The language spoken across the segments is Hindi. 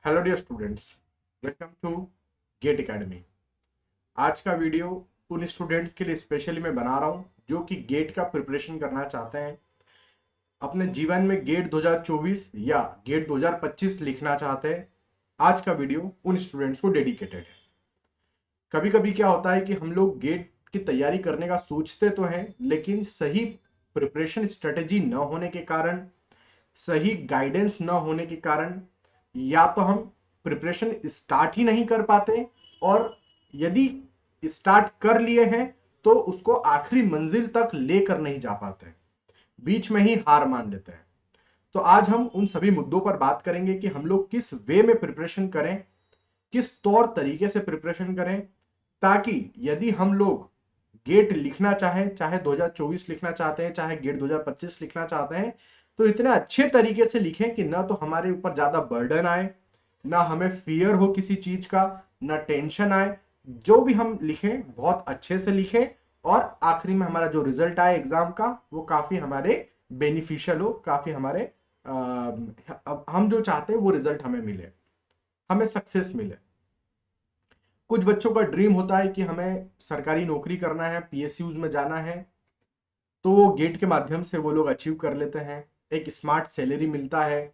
Hello dear students, welcome to GATE academy. आज का वीडियो उन स्टूडेंट्स के लिए स्पेशली मैं बना रहा हूं जो कि गेट का प्रिपरेशन करना चाहते हैं, अपने जीवन में गेट 2024 या गेट 2025 लिखना चाहते हैं। आज का वीडियो उन स्टूडेंट्स को डेडिकेटेड है। कभी कभी क्या होता है कि हम लोग गेट की तैयारी करने का सोचते तो हैं, लेकिन सही प्रिपरेशन स्ट्रेटेजी न होने के कारण, सही गाइडेंस न होने के कारण, या तो हम प्रिपरेशन स्टार्ट ही नहीं कर पाते, और यदि स्टार्ट कर लिए हैं तो उसको आखिरी मंजिल तक लेकर नहीं जा पाते, बीच में ही हार मान लेते हैं। तो आज हम उन सभी मुद्दों पर बात करेंगे कि हम लोग किस वे में प्रिपरेशन करें, किस तौर तरीके से प्रिपरेशन करें, ताकि यदि हम लोग गेट लिखना चाहें, चाहे 2024 लिखना चाहते हैं, चाहे गेट 2025 लिखना चाहते हैं, तो इतने अच्छे तरीके से लिखें कि ना तो हमारे ऊपर ज्यादा बर्डन आए, ना हमें फियर हो किसी चीज का, ना टेंशन आए। जो भी हम लिखें बहुत अच्छे से लिखें, और आखिरी में हमारा जो रिजल्ट आए एग्जाम का वो काफी हमारे बेनिफिशियल हो, काफी हमारे हम जो चाहते हैं वो रिजल्ट हमें मिले, हमें सक्सेस मिले। कुछ बच्चों का ड्रीम होता है कि हमें सरकारी नौकरी करना है, पीएसयूज में जाना है, तो वो गेट के माध्यम से वो लोग अचीव कर लेते हैं। एक स्मार्ट सैलरी मिलता है,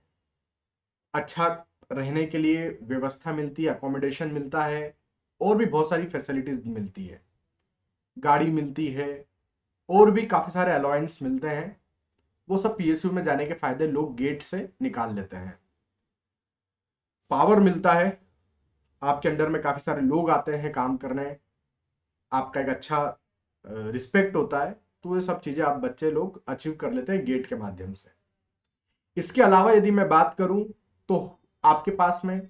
अच्छा रहने के लिए व्यवस्था मिलती है, अकोमोडेशन मिलता है, और भी बहुत सारी फैसिलिटीज मिलती है, गाड़ी मिलती है, और भी काफी सारे अलाउंस मिलते हैं। वो सब पीएसयू में जाने के फायदे लोग गेट से निकाल लेते हैं। पावर मिलता है, आपके अंडर में काफी सारे लोग आते हैं काम करने, आपका एक अच्छा रिस्पेक्ट होता है। तो ये सब चीजें आप बच्चे लोग अचीव कर लेते हैं गेट के माध्यम से। इसके अलावा यदि मैं बात करूं तो आपके पास में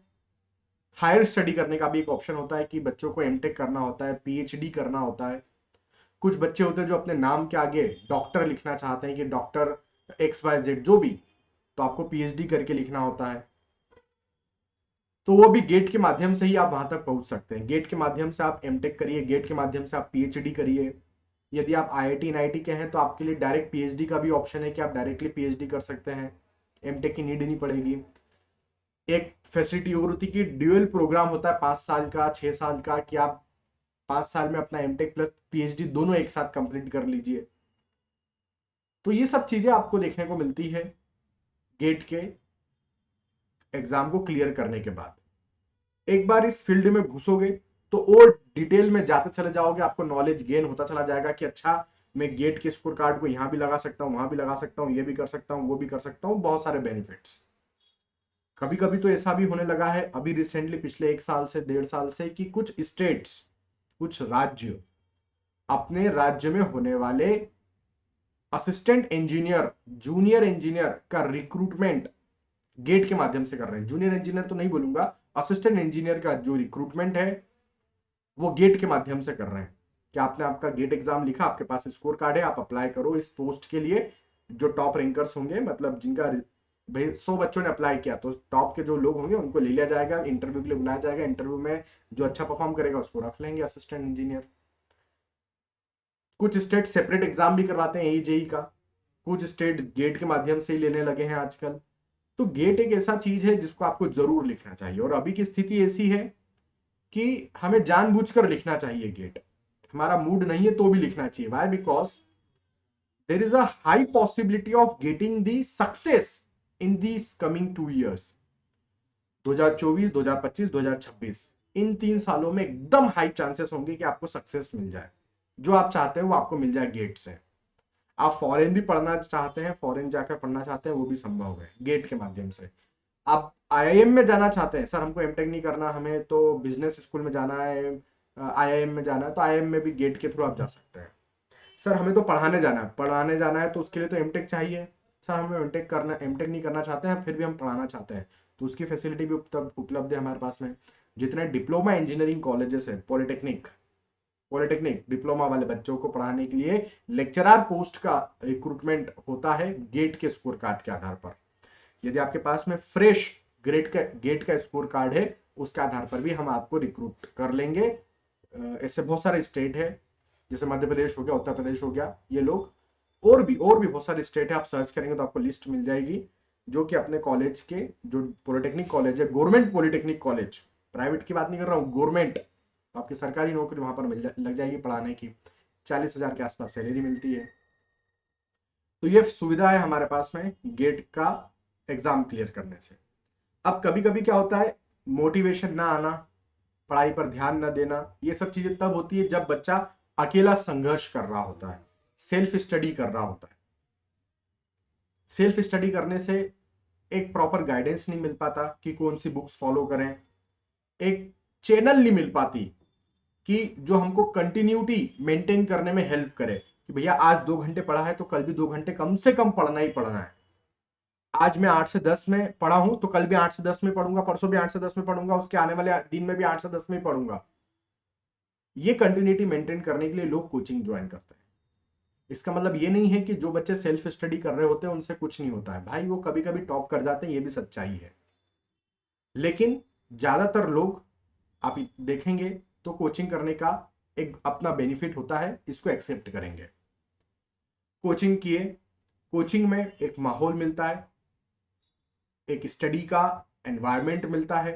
हायर स्टडी करने का भी एक ऑप्शन होता है कि बच्चों को एमटेक करना होता है, पीएचडी करना होता है। कुछ बच्चे होते हैं जो अपने नाम के आगे डॉक्टर लिखना चाहते हैं कि डॉक्टर एक्स वाई जेड जो भी, तो आपको पीएचडी करके लिखना होता है। तो वो भी गेट के माध्यम से ही आप वहां तक पहुंच सकते हैं। गेट के माध्यम से आप एमटेक करिए, गेट के माध्यम से आप पीएचडी करिए। यदि आप आईआईटी एनआईटी के हैं तो आपके लिए डायरेक्ट पीएचडी का भी ऑप्शन है कि आप डायरेक्टली पीएचडी कर सकते हैं, एमटेक की नीड नहीं पड़ेगी। एक फैसिलिटी और होती है कि ड्यूअल प्रोग्राम होता है 5 साल का, 6 साल का, कि आप 5 साल में अपना एमटेक प्लस पीएचडी दोनों एक साथ कंप्लीट कर लीजिए। तो ये सब चीजें आपको देखने को मिलती है गेट के एग्जाम को क्लियर करने के बाद। एक बार इस फील्ड में घुसोगे तो और डिटेल में जाते चले जाओगे, आपको नॉलेज गेन होता चला जाएगा कि अच्छा, मैं गेट के स्कोर कार्ड को यहां भी लगा सकता हूं, वहां भी लगा सकता हूं, ये भी कर सकता हूं, वो भी कर सकता हूं, बहुत सारे बेनिफिट्स। कभी कभी तो ऐसा भी होने लगा है अभी रिसेंटली, पिछले 1 साल से 1.5 साल से, कि कुछ स्टेट्स, कुछ राज्य अपने राज्य में होने वाले असिस्टेंट इंजीनियर, जूनियर इंजीनियर का रिक्रूटमेंट गेट के माध्यम से कर रहे हैं। जूनियर इंजीनियर तो नहीं बोलूंगा, असिस्टेंट इंजीनियर का जो रिक्रूटमेंट है वो गेट के माध्यम से कर रहे हैं। कि आपने आपका गेट एग्जाम लिखा, आपके पास स्कोर कार्ड है, आप अप्लाई करो इस पोस्ट के लिए। जो टॉप रैंकर्स होंगे, मतलब जिनका भाई 100 बच्चों ने अप्लाई किया, तो टॉप के जो लोग होंगे उनको ले लिया जाएगा, इंटरव्यू के लिए बुलाया जाएगा। इंटरव्यू में जो अच्छा परफॉर्म करेगा उसको रख लेंगे असिस्टेंट इंजीनियर। कुछ स्टेट सेपरेट एग्जाम भी करवाते हैं एजेई का, कुछ स्टेट गेट के माध्यम से ही लेने लगे हैं आजकल। तो गेट एक ऐसा चीज है जिसको आपको जरूर लिखना चाहिए, और अभी की स्थिति ऐसी है कि हमें जानबूझकर लिखना चाहिए गेट। हमारा मूड नहीं है तो भी लिखना चाहिए। Why? Because there is a high possibility of getting the success in these coming 2 years, 2024, 2025, 2026। इन 3 सालों में एकदम हाई चांसेस होंगे कि आपको सक्सेस मिल जाए, जो आप चाहते हैं वो आपको मिल जाए गेट से। आप फॉरेन भी पढ़ना चाहते हैं, फॉरेन जाकर पढ़ना चाहते हैं, वो भी संभव है गेट के माध्यम से। आप आईआईएम में जाना चाहते हैं, सर हमको एमटेक नहीं करना, हमें तो बिजनेस स्कूल में जाना है, आईआईएम में जाना है, तो आईआईएम में भी गेट के थ्रू आप जा सकते हैं। सर हमें तो पढ़ाने जाना है तो उसके लिए तो एमटेक चाहिए। सर हमें एमटेक नहीं करना चाहते हैं, फिर भी हम पढ़ाना चाहते हैं, तो उसकी फैसिलिटी भी उपलब्ध है हमारे पास में। जितने डिप्लोमा इंजीनियरिंग कॉलेजेस है, पॉलिटेक्निक, डिप्लोमा वाले बच्चों को पढ़ाने के लिए लेक्चरर पोस्ट का रिक्रूटमेंट होता है गेट के स्कोर कार्ड के आधार पर। यदि आपके पास में फ्रेश गेट का स्कोर कार्ड है, उसके आधार पर भी हम आपको रिक्रूट कर लेंगे। ऐसे बहुत सारे स्टेट है, जैसे मध्य प्रदेश हो गया, उत्तर प्रदेश हो गया, ये लोग, और भी बहुत सारे स्टेट है, आप सर्च करेंगे तो आपको लिस्ट मिल जाएगी। जो कि अपने कॉलेज के जो पॉलिटेक्निक कॉलेज है, गवर्नमेंट पॉलिटेक्निक कॉलेज, प्राइवेट की बात नहीं कर रहा हूँ, गवर्नमेंट, आपकी सरकारी नौकरी वहां पर लग जाएगी पढ़ाने की, 40,000 के आसपास सैलरी मिलती है। तो ये सुविधा है हमारे पास में गेट का एग्जाम क्लियर करने से। अब कभी कभी क्या होता है, मोटिवेशन ना आना, पढ़ाई पर ध्यान न देना, ये सब चीजें तब होती है जब बच्चा अकेला संघर्ष कर रहा होता है, सेल्फ स्टडी कर रहा होता है। सेल्फ स्टडी करने से एक प्रॉपर गाइडेंस नहीं मिल पाता कि कौन सी बुक्स फॉलो करें, एक चैनल नहीं मिल पाती कि जो हमको कंटिन्यूटी मेंटेन करने में हेल्प करे कि भैया आज 2 घंटे पढ़ा है तो कल भी 2 घंटे कम से कम पढ़ना ही पढ़ना है। आज मैं 8 से 10 में पढ़ा हूं तो कल भी 8 से 10 में पढ़ूंगा, परसों भी 8 से 10 में पढ़ूंगा, उसके आने वाले दिन में भी 8 से 10 में पढ़ूंगा। ये कंटिन्यूटी मेंटेन करने के लिए लोग कोचिंग ज्वाइन करते हैं। इसका मतलब ये नहीं है कि जो बच्चे सेल्फ स्टडी कर रहे होते हैं उनसे कुछ नहीं होता है, भाई वो कभी कभी टॉप कर जाते हैं, ये भी सच्चाई है। लेकिन ज्यादातर लोग आप देखेंगे तो कोचिंग करने का एक अपना बेनिफिट होता है, इसको एक्सेप्ट करेंगे। कोचिंग किए, कोचिंग में एक माहौल मिलता है, एक स्टडी का एनवायरनमेंट मिलता है,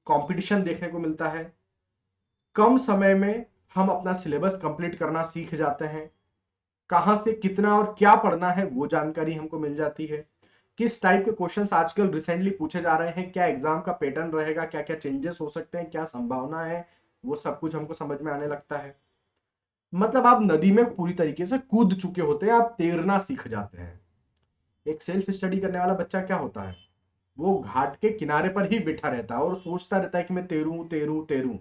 कंपटीशन देखने को मिलता है, कम समय में हम अपना सिलेबस कंप्लीट करना सीख जाते हैं, कहां से कितना और क्या पढ़ना है वो जानकारी हमको मिल जाती है, किस टाइप के क्वेश्चंस आजकल रिसेंटली पूछे जा रहे हैं, क्या एग्जाम का पैटर्न रहेगा, क्या क्या चेंजेस हो सकते हैं, क्या संभावना है, वो सब कुछ हमको समझ में आने लगता है। मतलब आप नदी में पूरी तरीके से कूद चुके होते हैं, आप तैरना सीख जाते हैं। एक सेल्फ स्टडी करने वाला बच्चा क्या होता है, वो घाट के किनारे पर ही बैठा रहता है और सोचता रहता है कि मैं तैरूं तैरूं तैरूं।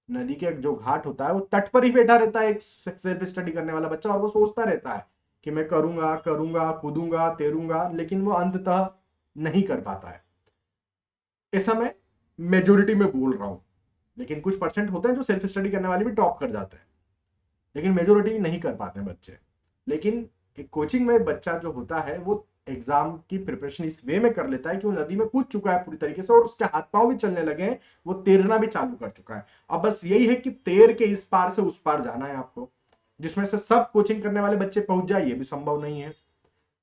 नदी के जो घाट होता है वो तट पर ही बैठा रहता है एक सेल्फ स्टडी करने वाला बच्चा, और वो सोचता रहता है कि मैं करूंगा करूंगा कूदूंगा तैरूंगा, लेकिन वो अंततः नहीं कर पाता है। ऐसा मैं मेजोरिटी में बोल रहा हूं, लेकिन कुछ परसेंट होते हैं जो सेल्फ स्टडी करने वाले भी टॉप कर जाते हैं, लेकिन मेजोरिटी नहीं कर पाते हैं बच्चे। लेकिन एक कोचिंग में बच्चा जो होता है वो एग्जाम की प्रिपरेशन इस वे में कर लेता है कि वो नदी में कूद चुका है पूरी तरीके से और उसके हाथ पांव भी चलने लगे हैं, वो तैरना भी चालू कर चुका है। अब बस यही है कि तैर के इस पार से उस पार जाना है आपको। जिसमें से सब कोचिंग करने वाले बच्चे पहुंच जाए ये भी संभव नहीं है।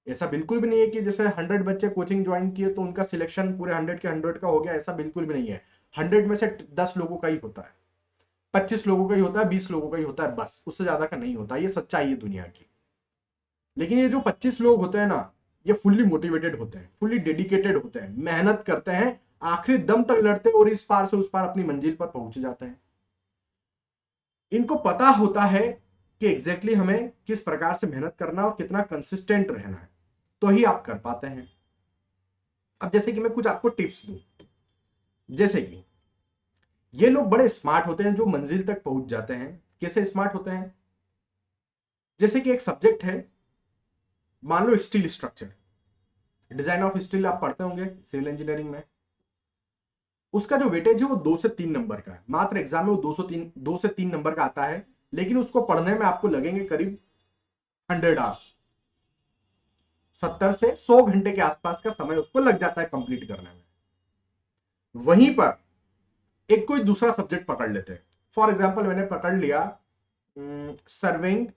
ऐसा बिल्कुल भी नहीं है कि जैसे 100 बच्चे कोचिंग ज्वाइन किए तो उनका सिलेक्शन पूरे 100 के 100 का हो गया, ऐसा बिल्कुल भी नहीं है। 100 में से 10 लोगों का ही होता है, 25 लोगों का ही होता है, 20 लोगों का ही होता है, बस उससे ज्यादा का नहीं होता। ये सच्चाई है दुनिया की। लेकिन ये जो 25 लोग होते हैं ना, ये फुल्ली मोटिवेटेड होते हैं, फुल्ली डेडिकेटेड होते हैं, मेहनत करते हैं, आखिरी दम तक लड़ते हैं और इस पार से उस पार अपनी मंजिल पर पहुंच जाते हैं। इनको पता होता है कि एग्जैक्टली हमें किस प्रकार से मेहनत करना और कितना कंसिस्टेंट रहना है, तो ही आप कर पाते हैं। अब जैसे कि मैं कुछ आपको टिप्स दूं, जैसे कि ये लोग बड़े स्मार्ट होते हैं जो मंजिल तक पहुंच जाते हैं। कैसे स्मार्ट होते हैं, जैसे कि एक सब्जेक्ट है, मान लो steel structure, design of steel आप पढ़ते होंगे सिविल इंजीनियरिंग में। उसका जो वेटेज है वो 2 से 3 नंबर का है, मात्र एग्जाम में वो 2 से 3 नंबर का आता है, लेकिन उसको पढ़ने में आपको लगेंगे करीब 100 आवर्स, 70 से 100 घंटे के आसपास का समय उसको लग जाता है कंप्लीट करने में। वहीं पर एक कोई दूसरा सब्जेक्ट पकड़ लेते हैं, फॉर एग्जाम्पल मैंने पकड़ लिया सर्वेइंग,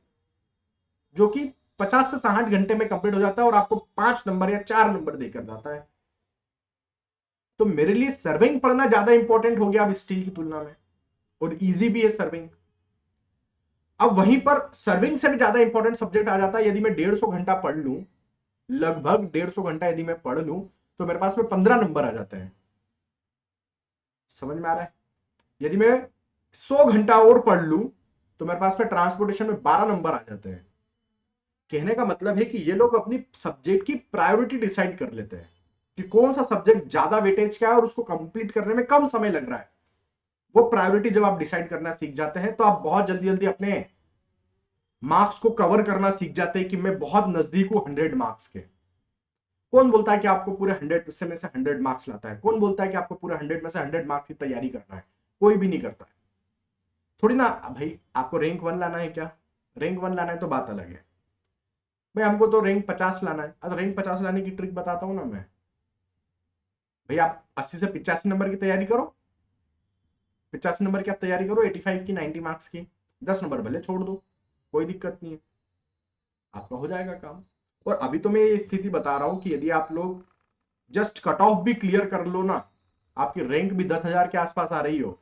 जो कि 50 से 60 घंटे में कंप्लीट हो जाता है और आपको 5 नंबर या 4 नंबर देकर जाता है। तो मेरे लिए सर्विंग पढ़ना ज्यादा इंपॉर्टेंट हो गया अब स्टील की तुलना में, और इजी भी है सर्विंग। अब वहीं पर सर्विंग से भी ज्यादा इंपॉर्टेंट सब्जेक्ट आ जाता है, यदि मैं 150 घंटा पढ़ लूं, लगभग 150 घंटा यदि मैं पढ़ लूं, तो मेरे पास में 15 नंबर आ जाते हैं। समझ में आ रहा है? यदि मैं 100 घंटा और पढ़ लूं तो मेरे पास में ट्रांसपोर्टेशन में 12 नंबर आ जाते हैं। कहने का मतलब है कि ये लोग अपनी सब्जेक्ट की प्रायोरिटी डिसाइड कर लेते हैं कि कौन सा सब्जेक्ट ज्यादा वेटेज का है और उसको कंप्लीट करने में कम समय लग रहा है। वो प्रायोरिटी जब आप डिसाइड करना सीख जाते हैं तो आप बहुत जल्दी जल्दी अपने मार्क्स को कवर करना सीख जाते हैं कि मैं बहुत नजदीक हूं 100 मार्क्स के। कौन बोलता है कि आपको पूरे 100 में से 100 मार्क्स लाता है? कौन बोलता है कि आपको पूरे 100 में से 100 मार्क्स की तैयारी करना है? कोई भी नहीं करता है। थोड़ी ना भाई आपको रैंक 1 लाना है क्या? रैंक 1 लाना है तो बात अलग है, भाई हमको तो रैंक 50 लाना है। अब रैंक 50 लाने की ट्रिक बताता हूं ना मैं। भाई आप 80 से 85 नंबर की तैयारी करो, 85 नंबर की आप तैयारी करो, 85 की, 90 मार्क्स की, 10 नंबर भले छोड़ दो, कोई दिक्कत नहीं है, आपका हो जाएगा काम। और अभी तो मैं ये स्थिति बता रहा हूं कि यदि आप लोग जस्ट कट ऑफ भी क्लियर कर लो ना, आपकी रैंक भी 10,000 के आसपास आ रही हो।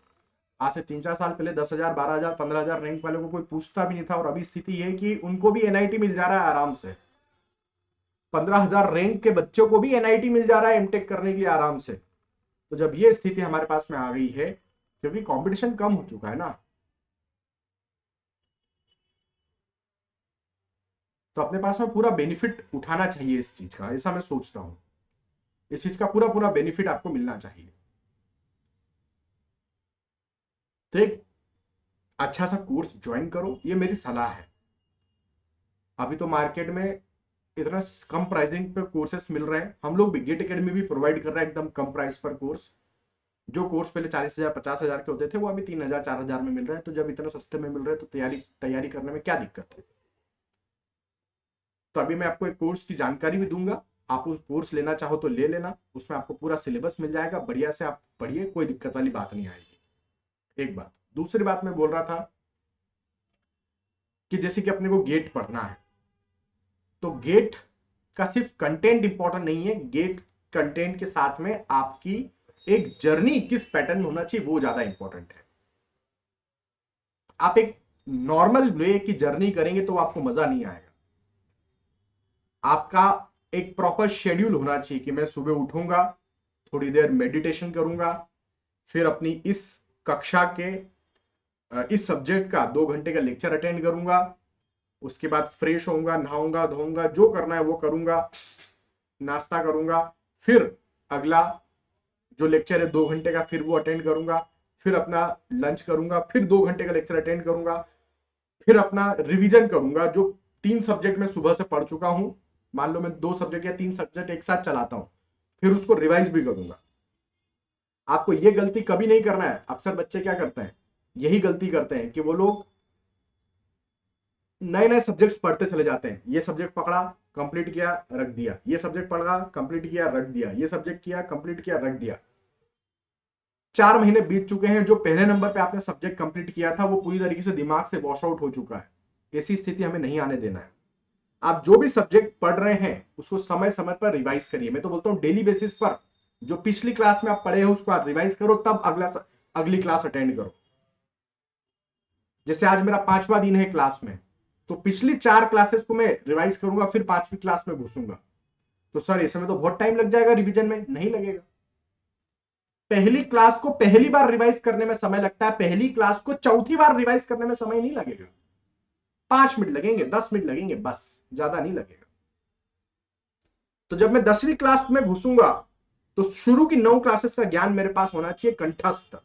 आज से 3-4 साल पहले 10,000, 12,000, 15,000 रैंक वाले को कोई पूछता भी नहीं था, और अभी स्थिति यह है कि उनको भी एनआईटी मिल जा रहा है आराम से। 15,000 रैंक के बच्चों को भी एनआईटी मिल जा रहा है एमटेक करने के लिए आराम से। तो जब ये स्थिति हमारे पास में आ गई है, क्योंकि कंपटीशन कम हो चुका है ना, तो अपने पास में पूरा बेनिफिट उठाना चाहिए इस चीज का, ऐसा मैं सोचता हूं। इस चीज का पूरा पूरा बेनिफिट आपको मिलना चाहिए। तो एक अच्छा सा कोर्स ज्वाइन करो, ये मेरी सलाह है। अभी तो मार्केट में इतना कम प्राइसिंग पे कोर्सेस मिल रहे हैं। हम लोग भी गेट एकेडमी भी प्रोवाइड कर रहा है एकदम कम प्राइस पर कोर्स। जो कोर्स पहले 40,000, 50,000 के होते थे, वो अभी 3,000, 4,000 में मिल रहे हैं। तो जब इतना सस्ते में मिल रहे हैं तो तैयारी करने में क्या दिक्कत है। तो अभी मैं आपको एक कोर्स की जानकारी भी दूंगा, आप उस कोर्स लेना चाहो तो ले लेना। उसमें आपको पूरा सिलेबस मिल जाएगा, बढ़िया से आप पढ़िए, कोई दिक्कत वाली बात नहीं आएगी। एक बात। दूसरी बात मैं बोल रहा था कि जैसे कि अपने को गेट पढ़ना है, तो गेट का सिर्फ कंटेंट इंपॉर्टेंट नहीं है, गेट कंटेंट के साथ में आपकी एक जर्नी किस पैटर्न में होना चाहिए वो ज्यादा इंपॉर्टेंट है। आप एक नॉर्मल वे की जर्नी करेंगे तो आपको मजा नहीं आएगा। आपका एक प्रॉपर शेड्यूल होना चाहिए कि मैं सुबह उठूंगा, थोड़ी देर मेडिटेशन करूंगा, फिर अपनी इस कक्षा के इस सब्जेक्ट का 2 घंटे का लेक्चर अटेंड करूंगा, उसके बाद फ्रेश होऊंगा, नहाऊंगा धोऊंगा, जो करना है वो करूंगा, नाश्ता करूंगा, फिर अगला जो लेक्चर है 2 घंटे का फिर वो अटेंड करूंगा, फिर अपना लंच करूंगा, फिर 2 घंटे का लेक्चर अटेंड करूंगा, फिर अपना रिवीजन करूंगा। जो 3 सब्जेक्ट में सुबह से पढ़ चुका हूं, मान लो मैं 2 सब्जेक्ट या 3 सब्जेक्ट एक साथ चलाता हूं, फिर उसको रिवाइज भी करूंगा। आपको ये गलती कभी नहीं करना है। अक्सर बच्चे क्या करते हैं, यही गलती करते हैं कि वो लोग नए नए सब्जेक्ट्स पढ़ते चले जाते हैं। ये सब्जेक्ट पकड़ा, कंप्लीट किया, रख दिया, ये सब्जेक्ट पढ़ा, कंप्लीट किया, रख दिया, ये सब्जेक्ट किया, कंप्लीट किया, रख दिया। 4 महीने बीत चुके हैं, जो पहले नंबर पे आपने सब्जेक्ट कंप्लीट किया था वो पूरी तरीके से दिमाग से वॉश आउट हो चुका है। ऐसी स्थिति हमें नहीं आने देना है। आप जो भी सब्जेक्ट पढ़ रहे हैं उसको समय समय पर रिवाइज करिए। मैं तो बोलता हूं डेली बेसिस पर जो पिछली क्लास में आप पढ़े हो उसको आप रिवाइज करो, तब अगली क्लास अटेंड करो। जैसे आज मेरा 5वां दिन है क्लास में, तो पिछली 4 क्लासेस को मैं रिवाइज करूंगा, फिर 5वीं क्लास में घुसूंगा। तो सर इसमें तो बहुत टाइम लग जाएगा, रिवीजन में नहीं लगेगा। पहली क्लास को पहली बार रिवाइज करने में समय लगता है, पहली क्लास को चौथी बार रिवाइज करने में समय नहीं लगेगा। 5 मिनट लगेंगे, 10 मिनट लगेंगे, बस, ज्यादा नहीं लगेगा। तो जब मैं 10वीं क्लास में घुसूंगा तो शुरू की 9 क्लासेस का ज्ञान मेरे पास होना चाहिए कंठस्थ।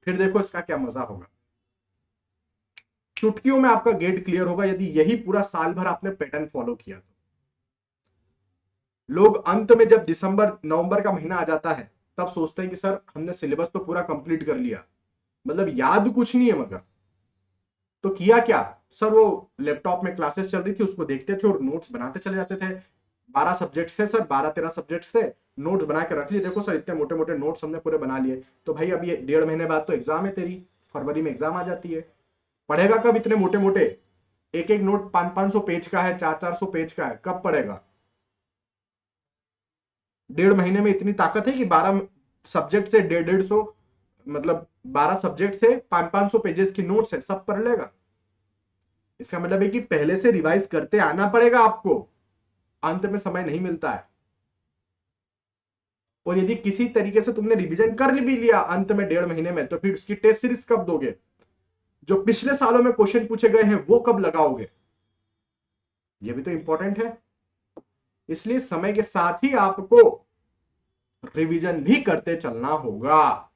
फिर देखो इसका क्या मजा होगा। चुटकियों में आपका गेट क्लियर होगा यदि यही पूरा साल भर आपने पैटर्न फॉलो किया तो। लोग अंत में जब दिसंबर नवंबर का महीना आ जाता है तब सोचते हैं कि सर हमने सिलेबस तो पूरा कंप्लीट कर लिया, मतलब याद कुछ नहीं है, मगर तो किया क्या। सर वो लैपटॉप में क्लासेस चल रही थी उसको देखते थे और नोट्स बनाते चले जाते थे। 12 सब्जेक्ट्स थे सर, 12-13 सब्जेक्ट्स थे, नोट्स बना के रख लिए। देखो सर इतने मोटे मोटे नोट्स हमने पूरे बना लिए। तो भाई अभी 1.5 महीने बाद तो एग्जाम है तेरी, फरवरी में एग्जाम आ जाती है। पढ़ेगा कब इतने मोटे मोटे, एक एक नोट 500-500 पेज का है, 400-400 पेज का है, कब पढ़ेगा। 1.5 महीने में इतनी ताकत है कि 12 सब्जेक्ट से 150-150, मतलब 12 सब्जेक्ट से 500-500 पेजेस की नोट्स है, सब पढ़ लेगा। इसका मतलब है कि पहले से रिवाइज करते आना पड़ेगा आपको, अंत में समय नहीं मिलता है। और यदि किसी तरीके से तुमने रिवीजन कर भी लिया अंत में 1.5 महीने में, तो फिर उसकी टेस्ट सीरीज कब दोगे, जो पिछले सालों में क्वेश्चन पूछे गए हैं वो कब लगाओगे, ये भी तो इंपॉर्टेंट है। इसलिए समय के साथ ही आपको रिवीजन भी करते चलना होगा।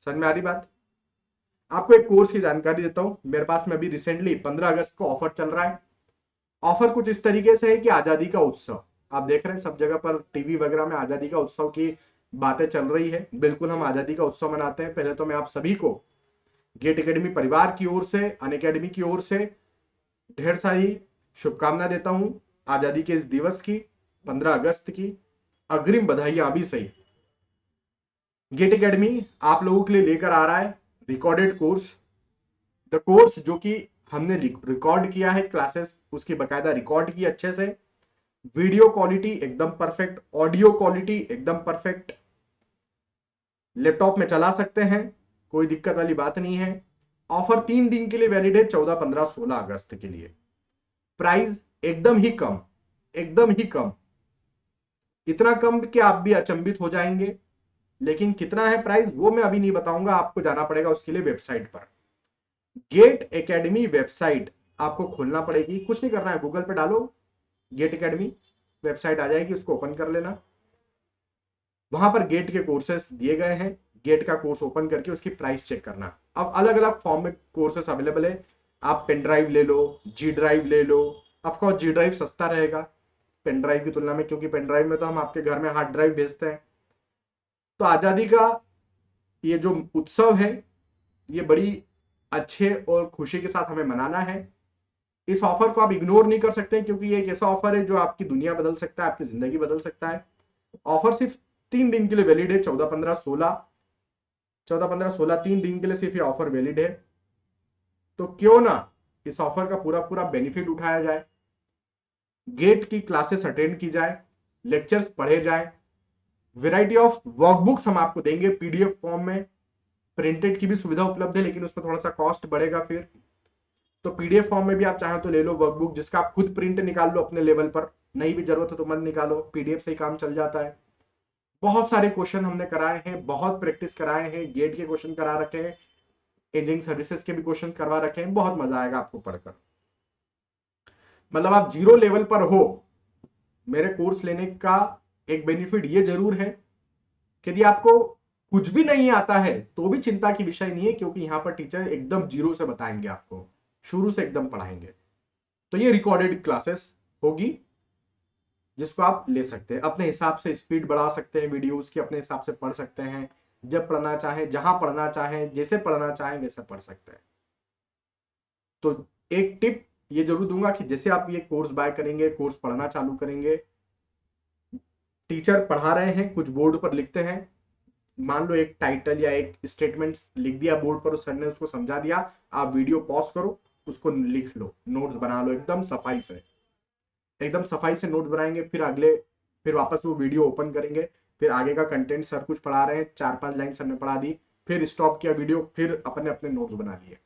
समझ में आ रही बात। आपको एक कोर्स की जानकारी देता हूं, मेरे पास में अभी रिसेंटली 15 अगस्त को ऑफर चल रहा है। ऑफर कुछ इस तरीके से है कि आजादी का उत्सव, आप देख रहे हैं सब जगह पर टीवी वगैरह में आजादी का उत्सव की बातें चल रही है। बिल्कुल हम आजादी का उत्सव मनाते हैं। पहले तो मैं आप सभी को गेट एकेडमी परिवार की ओर से, अनअकैडमी की ओर से ढेर सारी शुभकामना देता हूं आजादी के इस दिवस की, 15 अगस्त की। अग्रिम बधाइयां अभी सही। गेट एकेडमी आप लोगों के लिए लेकर आ रहा है रिकॉर्डेड कोर्स। द कोर्स जो कि हमने रिकॉर्ड किया है क्लासेस, उसकी बकायदा रिकॉर्ड की अच्छे से, वीडियो क्वालिटी एकदम परफेक्ट, ऑडियो क्वालिटी एकदम परफेक्ट, लैपटॉप में चला सकते हैं, कोई दिक्कत वाली बात नहीं है। ऑफर 3 दिन के लिए वैलिड है, 14, 15, 16 अगस्त के लिए। प्राइस एकदम ही कम, एकदम ही कम, इतना कम कि आप भी अचंभित हो जाएंगे। लेकिन कितना है प्राइस वो मैं अभी नहीं बताऊंगा, आपको जाना पड़ेगा उसके लिए वेबसाइट पर। गेट एकेडमी वेबसाइट आपको खोलना पड़ेगी, कुछ नहीं करना है, गूगल पे डालो गेट एकेडमी, वेबसाइट आ जाएगी, उसको ओपन कर लेना। वहां पर गेट के कोर्सेस दिए गए हैं, गेट का कोर्स ओपन करके उसकी प्राइस चेक करना। अब अलग अलग फॉर्म में कोर्सेस अवेलेबल है, आप पेन ड्राइव ले लो, जी ड्राइव ले लो। ऑफकोर्स जी ड्राइव सस्ता रहेगा पेन ड्राइव की तुलना में, क्योंकि पेन ड्राइव में तो हम आपके घर में हार्ड ड्राइव भेजते हैं। तो आजादी का ये जो उत्सव है, ये बड़ी अच्छे और खुशी के साथ हमें मनाना है। इस ऑफर को आप इग्नोर नहीं कर सकते, क्योंकि ये एक ऐसा ऑफर है जो आपकी दुनिया बदल सकता है, आपकी जिंदगी बदल सकता है। ऑफर सिर्फ 3 दिन के लिए वैलिड है, 14, 15, 16, 14, 15, 16 3 दिन के लिए सिर्फ ये ऑफर वैलिड है। तो क्यों ना इस ऑफर का पूरा पूरा बेनिफिट उठाया जाए, गेट की क्लासेस अटेंड की जाए, लेक्चर्स पढ़े जाए, वेराइटी ऑफ वर्कबुक्स हम आपको देंगे पीडीएफ फॉर्म में। प्रिंटेड की भी सुविधा उपलब्ध है, लेकिन उसमें थोड़ा सा कॉस्ट बढ़ेगा फिर। तो पीडीएफ फॉर्म में भी आप चाहें तो ले लो वर्कबुक, जिसका आप खुद प्रिंट निकाल लो अपने लेवल पर, नहीं भी जरूरत है तो मत निकालो, पीडीएफ से ही काम चल जाता है। बहुत सारे क्वेश्चन हमने कराए हैं, बहुत प्रैक्टिस कराए हैं, गेट के क्वेश्चन करा रखे हैं, एजिंग सर्विसेज के भी क्वेश्चन करवा रखे हैं, बहुत मजा आएगा आपको पढ़कर। मतलब आप जीरो लेवल पर हो, मेरे कोर्स लेने का एक बेनिफिट ये जरूर है कि यदि आपको कुछ भी नहीं आता है तो भी चिंता की विषय नहीं है, क्योंकि यहां पर टीचर एकदम जीरो से बताएंगे, आपको शुरू से एकदम पढ़ाएंगे। तो ये रिकॉर्डेड क्लासेस होगी, जिसको आप ले सकते हैं अपने हिसाब से, स्पीड बढ़ा सकते हैं वीडियोस की, अपने हिसाब से पढ़ सकते हैं, जब पढ़ना चाहें, जहां पढ़ना चाहें, जैसे पढ़ना चाहें वैसे पढ़ सकते हैं। तो एक टिप ये जरूर दूंगा कि जैसे आप ये कोर्स बाय करेंगे, कोर्स पढ़ना चालू करेंगे, टीचर पढ़ा रहे हैं, कुछ बोर्ड पर लिखते हैं, मान लो एक टाइटल या एक स्टेटमेंट लिख दिया बोर्ड पर, उस सर ने उसको समझा दिया, आप वीडियो पॉज करो, उसको लिख लो, नोट्स बना लो एकदम सफाई से, एकदम सफाई से नोट्स बनाएंगे। फिर वापस वो वीडियो ओपन करेंगे, फिर आगे का कंटेंट सर कुछ पढ़ा रहे हैं, 4-5 लाइन सर ने पढ़ा दी, फिर स्टॉप किया वीडियो, फिर अपने अपने नोट्स बना लिए।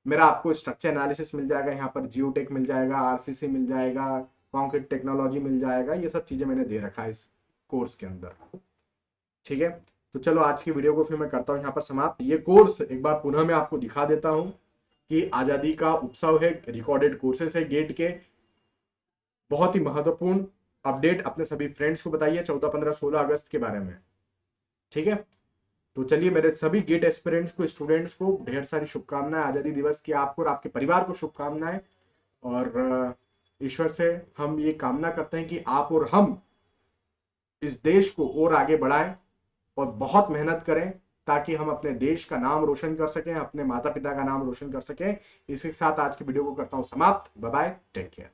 मेरा आपको स्ट्रक्चर एनालिसिस मिल जाएगा, यहाँ पर जियोटेक मिल जाएगा, आरसीसी मिल जाएगा, कॉन्क्रीट टेक्नोलॉजी मिल जाएगा, ये सब चीजें मैंने दे रखा है इस कोर्स के अंदर। ठीक है, तो चलो आज की वीडियो को फिर मैं करता हूँ यहाँ पर समाप्त। ये कोर्स एक बार पुनः मैं आपको दिखा देता हूँ कि आजादी का उत्सव है, रिकॉर्डेड कोर्सेस है गेट के, बहुत ही महत्वपूर्ण अपडेट अपने सभी फ्रेंड्स को बताइए 14, 15, 16 अगस्त के बारे में। ठीक है, तो चलिए मेरे सभी गेट एस्पिरेंट्स को, स्टूडेंट्स को ढेर सारी शुभकामनाएं, आजादी दिवस की आपको और आपके परिवार को शुभकामनाएं। और ईश्वर से हम ये कामना करते हैं कि आप और हम इस देश को और आगे बढ़ाएं और बहुत मेहनत करें, ताकि हम अपने देश का नाम रोशन कर सकें, अपने माता पिता का नाम रोशन कर सकें। इसी के साथ आज की वीडियो को करता हूं समाप्त। Bye bye, take care.